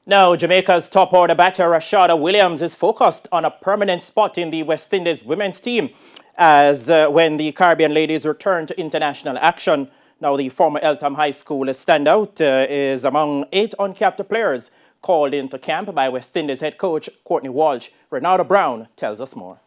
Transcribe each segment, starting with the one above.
Now, Jamaica's top order batter Rashada Williams is focused on a permanent spot in the West Indies women's team as when the Caribbean ladies return to international action. Now, the former Eltham High School standout is among 8 uncapped players called into camp by West Indies head coach Courtney Walsh. Rashada Brown tells us more.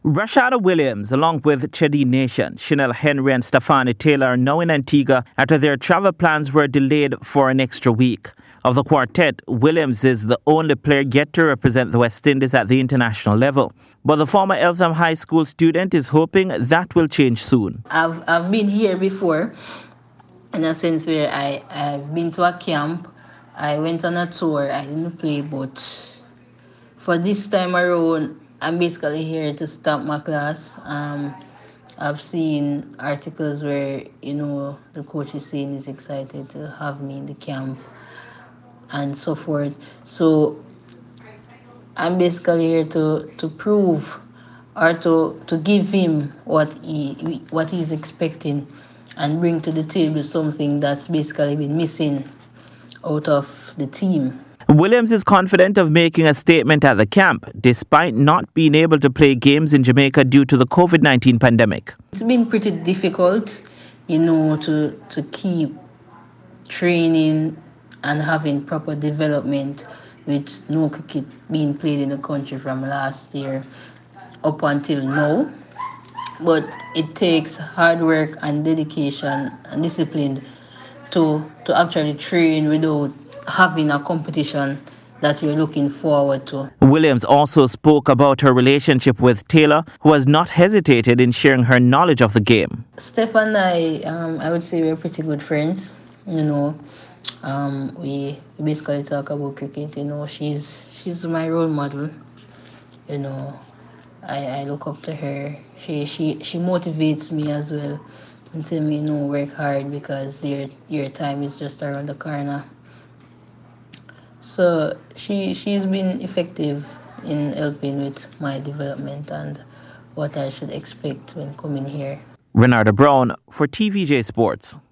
Rashada Williams, along with Chedi Nation, Chanel Henry and Stefani Taylor are now in Antigua after their travel plans were delayed for an extra week. Of the quartet, Williams is the only player yet to represent the West Indies at the international level. But the former Eltham High School student is hoping that will change soon. I've been here before, in a sense where I've been to a camp. I went on a tour. I didn't play, but for this time around, I'm basically here to start my class. I've seen articles where, the coach is saying he's excited to have me in the camp and so forth. So I'm basically here to prove or to give him what he's expecting and bring to the table something that's basically been missing out of the team. Williams is confident of making a statement at the camp, despite not being able to play games in Jamaica due to the COVID-19 pandemic. It's been pretty difficult, to keep training and having proper development with no cricket being played in the country from last year up until now. But it takes hard work and dedication and discipline to actually train without having a competition that you're looking forward to. Williams also spoke about her relationship with Taylor, who has not hesitated in sharing her knowledge of the game. Steph and I would say we're pretty good friends. We basically talk about cricket. She's my role model. I look up to her. She motivates me as well and tell me, work hard because your time is just around the corner. So she's been effective in helping with my development and what I should expect when coming here. Rashada Brown for TVJ Sports.